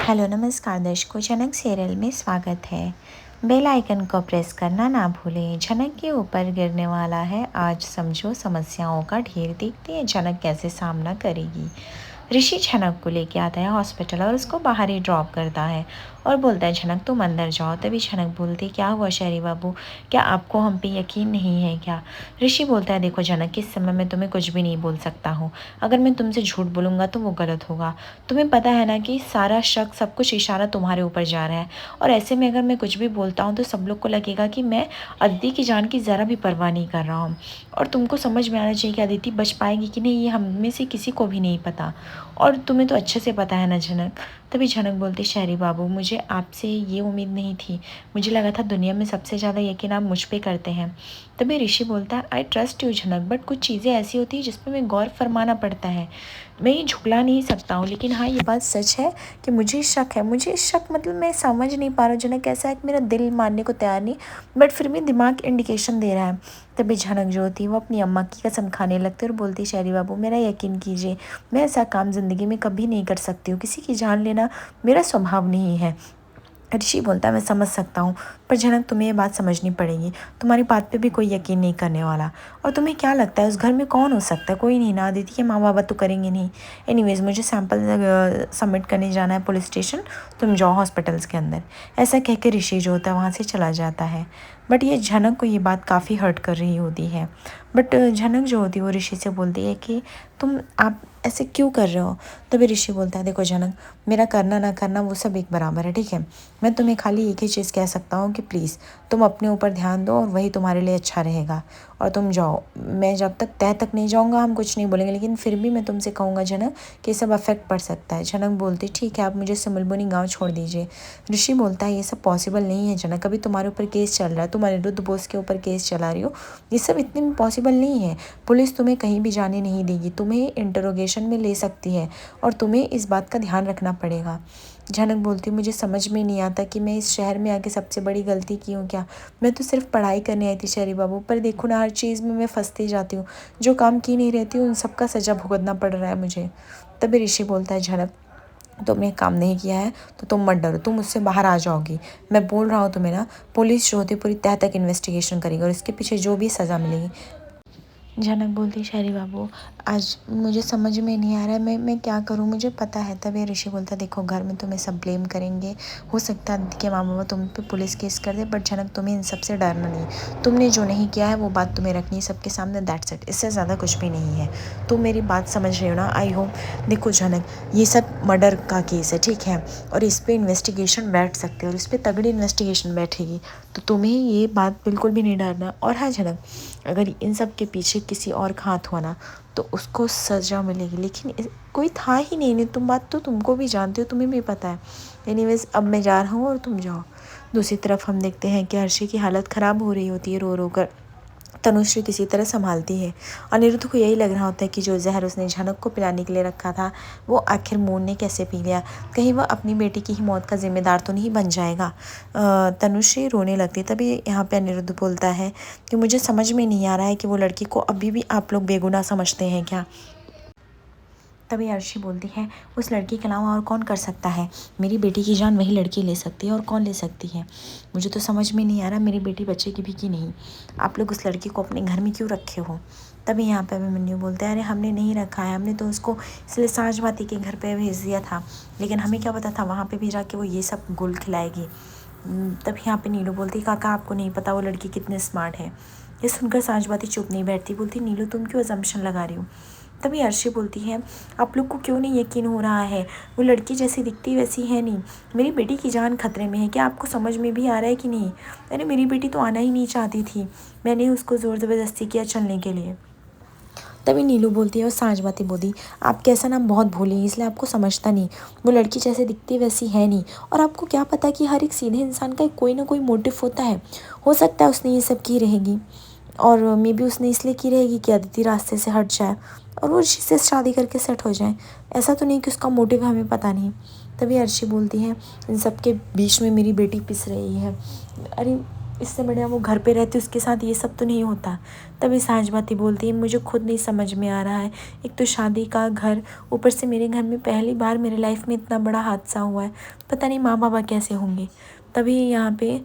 Hello नमस्कार दर्शकों, झनक सीरियल में स्वागत है। बेल आइकन को प्रेस करना ना भूलें। झनक के ऊपर गिरने वाला है आज समझो समस्याओं का ढेर। देखते हैं झनक कैसे सामना करेगी। ऋषि झनक को लेके आता है हॉस्पिटल और उसको बाहर ही ड्रॉप करता है और बोलता है झनक तुम अंदर जाओ। तभी झनक बोलती क्या हुआ शहरी बाबू, क्या आपको हम पे यकीन नहीं है क्या? ऋषि बोलता है देखो झनक, इस समय मैं तुम्हें कुछ भी नहीं बोल सकता हूँ। अगर मैं तुमसे झूठ बोलूँगा तो वो गलत होगा। तुम्हें पता है ना कि सारा शक, सब कुछ इशारा तुम्हारे ऊपर जा रहा है और ऐसे में अगर मैं कुछ भी बोलता हूँ तो सब लोग को लगेगा कि मैं अदिति की जान की ज़रा भी परवाह नहीं कर रहा हूँ। और तुमको समझ में आना चाहिए कि अदिति बच पाएगी कि नहीं, ये हम में से किसी को भी नहीं पता और तुम्हें तो अच्छे से पता है ना झनक। तभी झनक बोलती शहरी बाबू, मुझे आपसे ये उम्मीद नहीं थी। मुझे लगा था दुनिया में सबसे ज़्यादा यकीन आप मुझ पे करते हैं। तभी ऋषि बोलता है आई ट्रस्ट यू झनक, बट कुछ चीज़ें ऐसी होती हैं जिस पर मैं गौर फरमाना पड़ता है। मैं ये झुकला नहीं सकता हूँ, लेकिन हाँ ये बात सच है कि मुझे शक है। मुझे शक मतलब मैं समझ नहीं पा रहा हूँ झनक, कैसा है कि मेरा दिल मानने को तैयार नहीं, बट फिर भी दिमाग इंडिकेशन दे रहा है। तभी झनक जो होती है वो अपनी अम्मा की कसम खाने लगती है और बोलती शहरी बाबू मेरा यकीन कीजिए, मैं ऐसा काम ज़िंदगी में कभी नहीं कर सकती हूँ। किसी की जान लेना मेरा स्वभाव नहीं है। ऋषि बोलता है मैं समझ सकता हूँ, पर झनक तुम्हें ये बात समझनी पड़ेगी। तुम्हारी बात पे भी कोई यकीन नहीं करने वाला। और तुम्हें क्या लगता है उस घर में कौन हो सकता है? कोई नहीं ना, अदिति के माँ बाबा तो करेंगे नहीं। एनीवेज मुझे सैंपल सबमिट करने जाना है पुलिस स्टेशन, तुम जाओ हॉस्पिटल्स के अंदर। ऐसा कह के ऋषि जो होता है वहाँ से चला जाता है। बट ये झनक को ये बात काफ़ी हर्ट कर रही होती है। बट झनक जो होती है वो ऋषि से बोलती है कि आप ऐसे क्यों कर रहे हो? तभी ऋषि बोलता है देखो झनक, मेरा करना ना करना वो सब एक बराबर है, ठीक है। मैं तुम्हें खाली एक ही चीज़ कह सकता हूँ कि प्लीज़ तुम अपने ऊपर ध्यान दो और वही तुम्हारे लिए अच्छा रहेगा। और तुम जाओ, मैं जब तक तह तक नहीं जाऊँगा हम कुछ नहीं बोलेंगे, लेकिन फिर भी मैं तुमसे कहूँगा झनक कि सब अफेक्ट पड़ सकता है। झनक बोलती ठीक है, आप मुझे सिमलबुनी गाँव छोड़ दीजिए। ऋषि बोलता है ये सब पॉसिबल नहीं है झनक, अभी तुम्हारे ऊपर केस चल रहा है, तुम अनिरुद्ध बोस के ऊपर केस चला रही हो। ये सब इतने पॉसिबल नहीं है। पुलिस तुम्हें कहीं भी जाने नहीं देगी, तुम्हें इंटरोगेशन में ले सकती है और तुम्हें इस बात का ध्यान रखना पड़ेगा। झनक बोलती मुझे समझ में नहीं आता कि मैं इस शहर में आके सबसे बड़ी गलती की हूँ क्या। मैं तो सिर्फ पढ़ाई करने आई थी शहरी बाबू, पर देखो ना हर चीज़ में मैं फंसती जाती हूँ। जो काम की नहीं रहती उन सबका सजा भुगतना पड़ रहा है मुझे। तभी ऋषि बोलता है झनक, तुमने काम नहीं किया है तो तुम मत डरो, तुम मुझसे बाहर आ जाओगी। मैं बोल रहा हूँ तुम्हें ना, पुलिस जो होती है पूरी तह तक इन्वेस्टिगेशन करेगी और इसके पीछे जो भी सज़ा मिलेगी। झनक बोलती शहरी बाबू, आज मुझे समझ में नहीं आ रहा है, मैं क्या करूँ, मुझे पता है। तभी ऋषि बोलता देखो घर में तुम्हें सब ब्लेम करेंगे, हो सकता है कि माँ बाबा तुम पे पुलिस केस कर दे, बट झनक तुम्हें इन सब से डरना नहीं। तुमने जो नहीं किया है वो बात तुम्हें रखनी है सबके सामने, दैट्स इट, इससे ज़्यादा कुछ भी नहीं है। तुम मेरी बात समझ रहे हो ना? I hope. देखो झनक, ये सब मर्डर का केस है, ठीक है, और इस पर इन्वेस्टिगेशन बैठ सकते हो और इस पर तगड़ी इन्वेस्टिगेशन बैठेगी, तो तुम्हें ये बात बिल्कुल भी नहीं डरना। और हाँ झनक, अगर इन सब के पीछे किसी और का हाथ हुआ ना तो उसको सज़ा मिलेगी, लेकिन कोई था ही नहीं। तुम बात तो तुमको भी जानते हो, तुम्हें भी पता है। एनीवेज अब मैं जा रहा हूँ और तुम जाओ। दूसरी तरफ हम देखते हैं कि हर्षी की हालत ख़राब हो रही होती है, रो रो कर तनुश्री किसी तरह संभालती है। अनिरुद्ध को यही लग रहा होता है कि जो जहर उसने झनक को पिलाने के लिए रखा था वो आखिर मोन ने कैसे पी लिया। कहीं वह अपनी बेटी की ही मौत का जिम्मेदार तो नहीं बन जाएगा। तनुश्री रोने लगती। तभी यहाँ पे अनिरुद्ध बोलता है कि मुझे समझ में नहीं आ रहा है कि वो लड़की को अभी भी आप लोग बेगुनाह समझते हैं क्या। तभी अर्शी बोलती है उस लड़की के अलावा और कौन कर सकता है? मेरी बेटी की जान वही लड़की ले सकती है, और कौन ले सकती है? मुझे तो समझ में नहीं आ रहा मेरी बेटी बचेगी भी कि नहीं। आप लोग उस लड़की को अपने घर में क्यों रखे हो? तभी यहाँ पे अभिमन्यु बोलते हैं अरे हमने नहीं रखा है, हमने तो उसको इसलिए साँझबाती के घर पे भेज दिया था, लेकिन हमें क्या पता था वहाँ पे भी जाके वो ये सब गुल खिलाएगी। तभी यहाँ पे नीलू बोलती काका आपको नहीं पता वो लड़की कितनी स्मार्ट है। ये सुनकर साँझबाती चुप नहीं बैठती, बोलती नीलू तुम क्यों अजम्पशन लगा रही हो? तभी अर्शी बोलती है आप लोग को क्यों नहीं यकीन हो रहा है? वो लड़की जैसी दिखती वैसी है नहीं। मेरी बेटी की जान खतरे में है, क्या आपको समझ में भी आ रहा है कि नहीं? अरे मेरी बेटी तो आना ही नहीं चाहती थी, मैंने उसको ज़ोर ज़बरदस्ती किया चलने के लिए। तभी नीलू बोलती है और साँझबाती बोली आप कैसा नाम बहुत भोली, इसलिए आपको समझता नहीं। वो लड़की जैसे दिखती वैसी है नहीं, और आपको क्या पता कि हर एक सीधे इंसान का कोई ना कोई मोटिव होता है। हो सकता है उसने ये सब की रहेगी, और मे बी उसने इसलिए की रहेगी कि अदिति रास्ते से हट जाए और वो ऋषि से शादी करके सेट हो जाए। ऐसा तो नहीं कि उसका मोटिव हमें पता नहीं। तभी अर्शी बोलती है इन सब के बीच में मेरी बेटी पिस रही है। अरे इससे बढ़िया वो घर पे रहती, उसके साथ ये सब तो नहीं होता। तभी साँझबाती बोलती है, मुझे खुद नहीं समझ में आ रहा है, एक तो शादी का घर, ऊपर से मेरे घर में पहली बार मेरे लाइफ में इतना बड़ा हादसा हुआ है, पता नहीं माँ बाबा कैसे होंगे। तभी यहाँ पे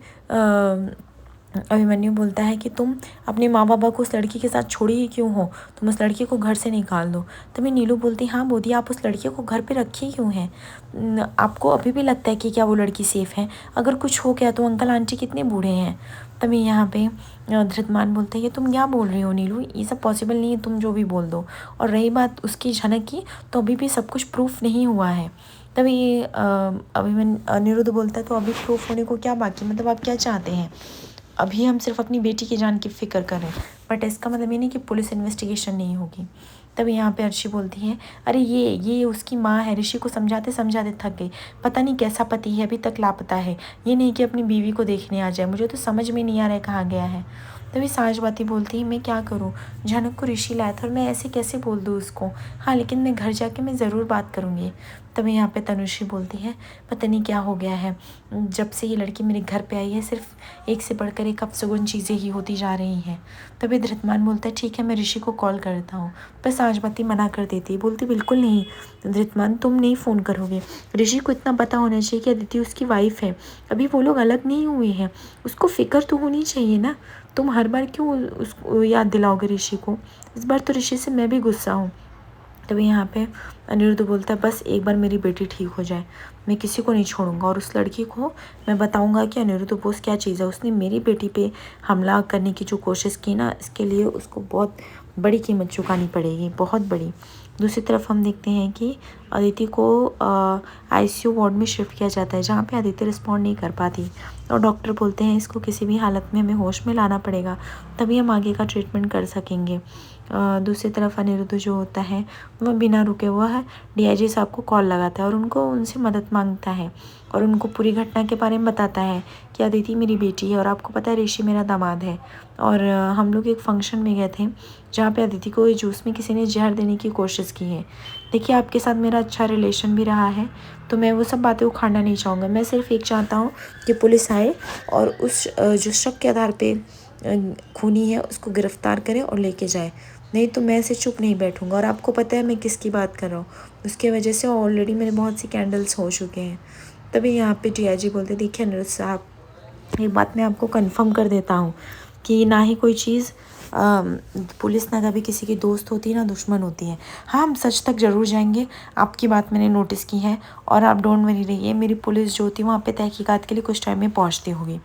अभिमन्यु बोलता है कि तुम अपने माँ बाबा को उस लड़की के साथ छोड़ी ही क्यों हो, तुम उस लड़की को घर से निकाल दो। तभी नीलू बोलती, हाँ बोधी, आप उस लड़की को घर पे रखी क्यों हैं? आपको अभी भी लगता है कि क्या वो लड़की सेफ़ है? अगर कुछ हो गया तो अंकल आंटी कितने बूढ़े हैं। तभी यहाँ पे धृतमान बोलते हैं, ये तुम क्या बोल रही हो नीलू, ये सब पॉसिबल नहीं है, तुम जो भी बोल दो। और रही बात उसकी झनक की, तो अभी भी सब कुछ प्रूफ नहीं हुआ है। तभी अनिरुद्ध बोलता है, तो अभी प्रूफ होने को क्या बाकी, मतलब आप क्या चाहते हैं? अभी हम सिर्फ अपनी बेटी की जान की फ़िक्र करें, बट इसका मतलब ये नहीं कि पुलिस इन्वेस्टिगेशन नहीं होगी। तभी यहाँ पे अर्शी बोलती है, अरे ये उसकी माँ है, ऋषि को समझाते समझाते थक गई, पता नहीं कैसा पति है, अभी तक लापता है, ये नहीं कि अपनी बीवी को देखने आ जाए, मुझे तो समझ में नहीं आ रहा है कहाँ गया है। तभी साँझबाती बोलती है, मैं क्या करूँ, झनक को ऋषि लाया था और मैं ऐसे कैसे बोल दूँ उसको, हाँ लेकिन मैं घर जाके मैं ज़रूर बात करूँगी। तभी यहाँ पे तनुश्री बोलती है, पता नहीं क्या हो गया है, जब से ये लड़की मेरे घर पे आई है सिर्फ एक से बढ़कर एक अपशगुन चीज़ें ही होती जा रही हैं। तभी धृतमान बोलता है, ठीक है मैं ऋषि को कॉल करता हूँ, पर साँझबाती मना कर देती है, बोलती बिल्कुल नहीं धृतमान, तुम नहीं फ़ोन करोगे, ऋषि को इतना पता होना चाहिए कि अदिति उसकी वाइफ है, अभी वो लोग अलग नहीं हुए हैं, उसको फ़िक्र तो होनी चाहिए ना, तुम हर बार क्यों उसको याद दिलाओगे ऋषि को, इस बार तो ऋषि से मैं भी गुस्सा हूँ। तभी यहाँ पे अनिरुद्ध बोलता है, बस एक बार मेरी बेटी ठीक हो जाए, मैं किसी को नहीं छोड़ूंगा, और उस लड़की को मैं बताऊंगा कि अनिरुद्ध बोस क्या चीज़ है, उसने मेरी बेटी पे हमला करने की जो कोशिश की ना, इसके लिए उसको बहुत बड़ी कीमत चुकानी पड़ेगी, बहुत बड़ी। दूसरी तरफ हम देखते हैं कि अदिति को आईसीयू वार्ड में शिफ्ट किया जाता है, जहाँ पे अदिति रिस्पॉन्ड नहीं कर पाती, और डॉक्टर बोलते हैं इसको किसी भी हालत में हमें होश में लाना पड़ेगा, तभी हम आगे का ट्रीटमेंट कर सकेंगे। दूसरी तरफ अनिरुद्ध जो होता है वह बिना रुके वह डीआईजी साहब को कॉल लगाता है और उनको उनसे मदद मांगता है, और उनको पूरी घटना के बारे में बताता है कि अदिति मेरी बेटी है और आपको पता है ऋषि मेरा दामाद है, और हम लोग एक फंक्शन में गए थे जहाँ पे अदिति को ये जूस में किसी ने जहर देने की कोशिश की है। देखिए आपके साथ मेरा अच्छा रिलेशन भी रहा है, तो मैं वो सब बातें उखाड़ना नहीं चाहूँगा, मैं सिर्फ एक चाहता हूँ कि पुलिस आए और उस जो शक के आधार पे खूनी है उसको गिरफ्तार करे और लेके जाए, नहीं तो मैं ऐसे चुप नहीं बैठूंगा। और आपको पता है मैं किसकी बात कर रहा हूँ, उसके वजह से ऑलरेडी मेरे बहुत सी कैंडल्स हो चुके हैं। तभी यहाँ पे डीआईजी बोलते, देखिए अनिरुद्ध साहब, ये बात मैं आपको कंफर्म कर देता हूँ कि ना ही कोई चीज़ पुलिस ना कभी किसी की दोस्त होती है ना दुश्मन होती है। हाँ हम सच तक ज़रूर जाएंगे, आपकी बात मैंने नोटिस की है, और आप डोंट वरी रहिए, मेरी पुलिस जो होती है वहाँ पे तहकीकात के लिए कुछ टाइम में पहुँचती होगी,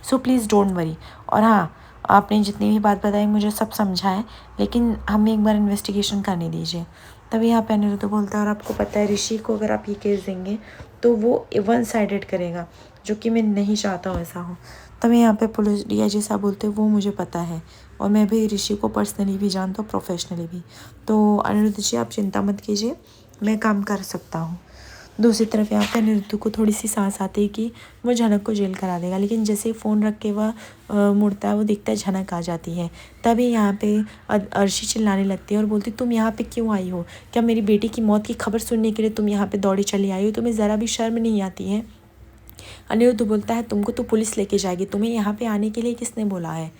सो प्लीज़ डोंट वरी। और हाँ, आपने जितनी भी बात बताई मुझे सब समझा है, लेकिन हमें एक बार इन्वेस्टिगेशन करने दीजिए। तभी यहाँ पे अनिरुद्ध बोलता है, और आपको पता है ऋषि को अगर आप ये केस देंगे तो वो वन साइडेड करेगा, जो कि मैं नहीं चाहता हूँ ऐसा हो। तभी यहाँ पे पुलिस डीआईजी साहब बोलते हैं, वो मुझे पता है, और मैं भी ऋषि को पर्सनली भी जानता हूँ, प्रोफेशनली भी, तो अनिरुद्ध जी आप चिंता मत कीजिए, मैं काम कर सकता हूँ। दूसरी तरफ यहाँ पे अनिरुद्ध को थोड़ी सी सांस आती है कि वो झनक को जेल करा देगा, लेकिन जैसे ही फ़ोन रख के वह मुड़ता है, वो दिखता है झनक आ जाती है। तभी यहाँ पे अर्शी चिल्लाने लगती है और बोलती, तुम यहाँ पे क्यों आई हो, क्या मेरी बेटी की मौत की खबर सुनने के लिए तुम यहाँ पे दौड़ी चली आई हो, तुम्हें ज़रा भी शर्म नहीं आती है। अनिरुद्ध बोलता है, तुमको तो पुलिस लेके जाएगी, तुम्हें यहाँ पे आने के लिए किसने बोला है।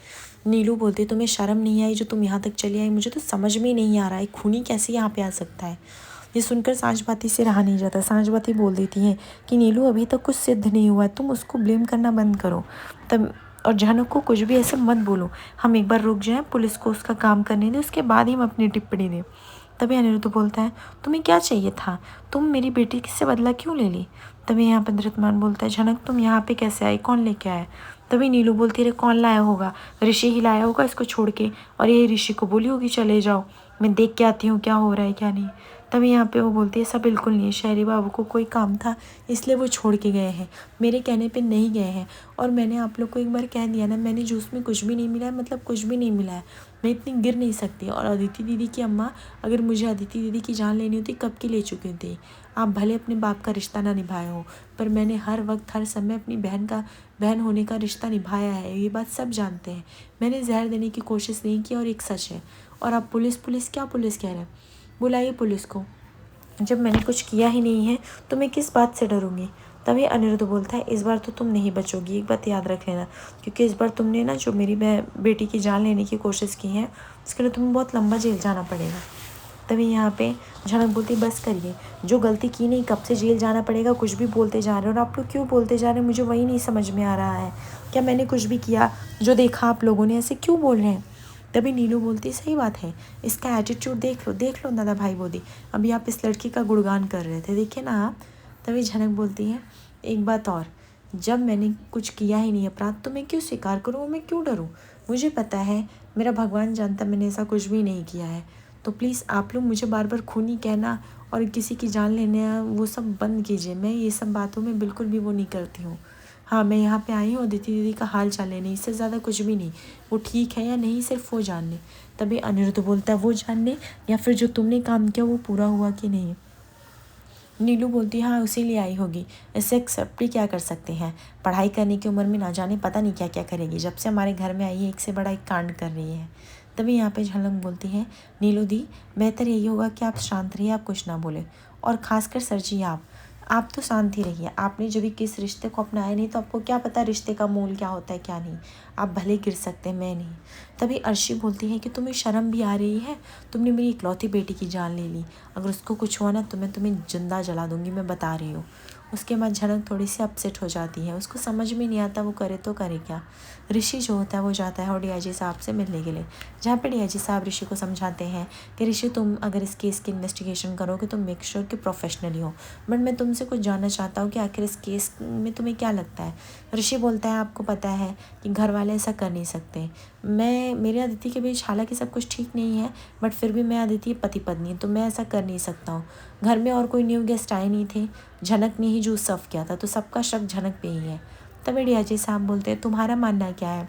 नीलू बोलती है, तुम्हें शर्म नहीं आई जो तुम यहाँ तक चली आई, मुझे तो समझ में नहीं आ रहा है खूनी कैसे यहाँ पे आ सकता है। ये सुनकर साँझबाती से रहा नहीं जाता, साँझबाती बोल देती है कि नीलू अभी तक कुछ सिद्ध नहीं हुआ, तुम उसको ब्लेम करना बंद करो, तब और झनक को कुछ भी ऐसे मत बोलो, हम एक बार रुक जाएं, पुलिस को उसका काम करने दें, उसके बाद ही हम अपनी टिप्पणी दें। तभी अनिरुद्ध बोलता है, तुम्हें क्या चाहिए था, तुम मेरी बेटी से बदला क्यों ले ली। तभी यहाँ पर धृतमान बोलता है, झनक तुम यहाँ पे कैसे आई, कौन लेके आया। तभी नीलू बोलती है, कौन लाया होगा, ऋषि ही लाया होगा इसको छोड़ के, और ये ऋषि को बोली होगी चले जाओ, मैं देख के आती हूँ क्या हो रहा है क्या नहीं। तभी यहाँ पे वो बोलती है, सब बिल्कुल नहीं, शहरी बाबू को कोई काम था इसलिए वो छोड़ के गए हैं, मेरे कहने पे नहीं गए हैं, और मैंने आप लोग को एक बार कह दिया ना, मैंने जूस में कुछ भी नहीं मिला है, मतलब कुछ भी नहीं मिला है, मैं इतनी गिर नहीं सकती। और अदिति दीदी की अम्मा, अगर मुझे अदिति दीदी की जान लेनी होती कब की ले चुकी थी। आप भले अपने बाप का रिश्ता ना निभाए हो, पर मैंने हर वक्त हर समय अपनी बहन होने का रिश्ता निभाया है, ये बात सब जानते हैं। मैंने जहर देने की कोशिश नहीं की, और एक सच है। और आप पुलिस क्या पुलिस कह रहे हैं, बुलाइए पुलिस को, जब मैंने कुछ किया ही नहीं है तो मैं किस बात से डरूंगी। तभी अनिरुद्ध बोलता है इस बार तो तुम नहीं बचोगी, एक बात याद रख लेना, क्योंकि इस बार तुमने ना जो मेरी बेटी की जान लेने की कोशिश की है उसके लिए तुम्हें बहुत लंबा जेल जाना पड़ेगा। तभी यहाँ पे झनक बोलती बस करिए, जो गलती की नहीं कब से जेल जाना पड़ेगा, कुछ भी बोलते जा रहे हो और आप लोग क्यों बोलते जा रहे हैं, मुझे वही नहीं समझ में आ रहा है। क्या मैंने कुछ भी किया जो देखा आप लोगों ने, ऐसे क्यों बोल रहे हैं। तभी नीलू बोलती सही बात है, इसका एटीट्यूड देख लो दादा भाई बोली, अभी आप इस लड़की का गुणगान कर रहे थे, देखिए ना आप। तभी झनक बोलती है एक बात और, जब मैंने कुछ किया ही नहीं अपराध तो मैं क्यों स्वीकार करूँ, मैं क्यों डरूँ, मुझे पता है, मेरा भगवान जानता मैंने ऐसा कुछ भी नहीं किया है। तो प्लीज़ आप लोग मुझे बार बार खूनी कहना और किसी की जान लेने वो सब बंद कीजिए, मैं ये सब बातों में बिल्कुल भी वो नहीं करती हूँ। हाँ मैं यहाँ पे आई हूँ अदिति दीदी का हाल चाल लेने, इससे ज़्यादा कुछ भी नहीं, वो ठीक है या नहीं सिर्फ वो जानने। तभी अनिरुद्ध बोलता है वो जानने या फिर जो तुमने काम किया वो पूरा हुआ कि नहीं। नीलू बोलती है हाँ उसी लिए आई होगी, इससे एक्सेप्ट भी क्या कर सकते हैं, पढ़ाई करने की उम्र में ना जाने पता नहीं क्या क्या करेगी, जब से हमारे घर में आई है एक से बड़ा एक कांड कर रही है। तभी यहाँ पे झलक बोलती है नीलू दी बेहतर यही होगा कि आप शांत रहिए, आप कुछ ना बोले, और ख़ासकर सर जी आप तो शांत ही रहिए, आपने जो भी किस रिश्ते को अपनाया नहीं तो आपको क्या पता रिश्ते का मोल क्या होता है क्या नहीं, आप भले गिर सकते हैं मैं नहीं। तभी अर्शी बोलती है कि तुम्हें शर्म भी आ रही है, तुमने मेरी इकलौती बेटी की जान ले ली, अगर उसको कुछ हुआ ना तो मैं तुम्हें जिंदा जला दूंगी, मैं बता रही हूँ। उसके बाद झलक थोड़ी सी अपसेट हो जाती है, उसको समझ में नहीं आता वो करे तो करे क्या। ऋषि जो होता है वो जाता है और डीआईजी साहब से मिलने के लिए, जहाँ पे डीआईजी साहब ऋषि को समझाते हैं कि ऋषि तुम अगर इस केस की इन्वेस्टिगेशन करोगे तो मेक श्योर कि प्रोफेशनली हो, बट मैं तुमसे कुछ जानना चाहता हूँ कि आखिर इस केस में तुम्हें क्या लगता है। ऋषि बोलता है आपको पता है कि घर वाले ऐसा कर नहीं सकते, मैं मेरे अदिति के बीच हालांकि सब कुछ ठीक नहीं है बट फिर भी मैं अदिति पति पत्नी तो मैं ऐसा कर नहीं सकता हूँ, घर में और कोई न्यू गेस्ट आए नहीं थे, झनक ने ही जूस सर्व किया था तो सबका शक झनक पे ही है। तभी डीआईजी साहब बोलते हैं तुम्हारा मानना क्या है।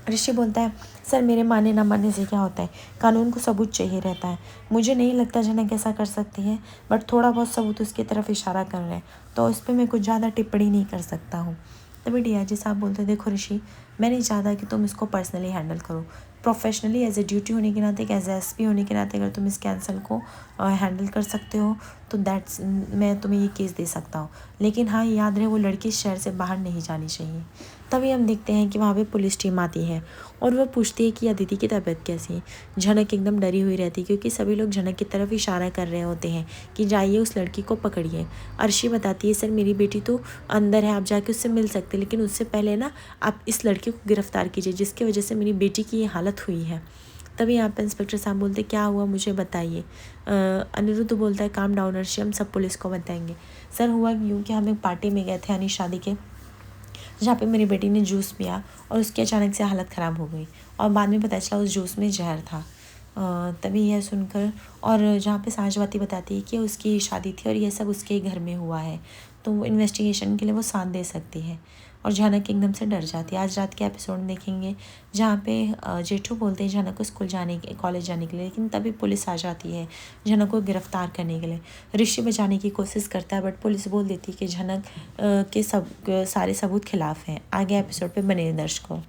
ऋषि बोलता है सर मेरे मानने ना मानने से क्या होता है, कानून को सबूत चाहिए रहता है, मुझे नहीं लगता झनक ऐसा कर सकती है बट थोड़ा बहुत सबूत उसकी तरफ इशारा कर रहे हैं तो उस पर मैं कुछ ज़्यादा टिप्पणी नहीं कर सकता हूँ। तभी डीआईजी साहब बोलते देखो ऋषि मैं नहीं चाहता कि तुम इसको पर्सनली हैंडल करो, प्रोफेशनली एज ए ड्यूटी होने के नाते एज एसपी होने के नाते अगर तुम इस कैंसल को हैंडल कर सकते हो तो दैट्स मैं तुम्हें ये केस दे सकता हूँ, लेकिन हाँ याद रहे वो लड़की शहर से बाहर नहीं जानी चाहिए। तभी हम देखते हैं कि वहाँ पे पुलिस टीम आती है और वह पूछती है कि अदिति की तबीयत कैसी है। झनक एकदम डरी हुई रहती है क्योंकि सभी लोग झनक की तरफ इशारा कर रहे होते हैं कि जाइए उस लड़की को पकड़िए। अर्शी बताती है सर मेरी बेटी तो अंदर है, आप जाके उससे मिल सकते लेकिन उससे पहले ना आप इस लड़की को गिरफ्तार कीजिए जिसकी वजह से मेरी बेटी की ये हालत हुई है। तभी यहाँ पे इंस्पेक्टर साहब बोलते क्या हुआ मुझे बताइए। अनिरुद्ध बोलता है काम डाउन अर्शी, हम सब पुलिस को बताएंगे। सर हुआ यूँ कि हम एक पार्टी में गए थे यानी शादी के, जहाँ पे मेरी बेटी ने जूस पिया और उसकी अचानक से हालत ख़राब हो गई और बाद में पता चला उस जूस में जहर था। तभी यह सुनकर और जहाँ पे साँझवाती बताती है कि उसकी शादी थी और यह सब उसके घर में हुआ है तो इन्वेस्टिगेशन के लिए वो साथ दे सकती है और झनक एकदम से डर जाती है। आज रात के एपिसोड देखेंगे जहाँ पे जेठू बोलते हैं झनक को स्कूल जाने के कॉलेज जाने के लिए, लेकिन तभी पुलिस आ जाती है झनक को गिरफ्तार करने के लिए। ऋषि बचाने की कोशिश करता है बट पुलिस बोल देती है कि झनक के सब सारे सबूत खिलाफ हैं। आगे एपिसोड पे बने दर्शकों।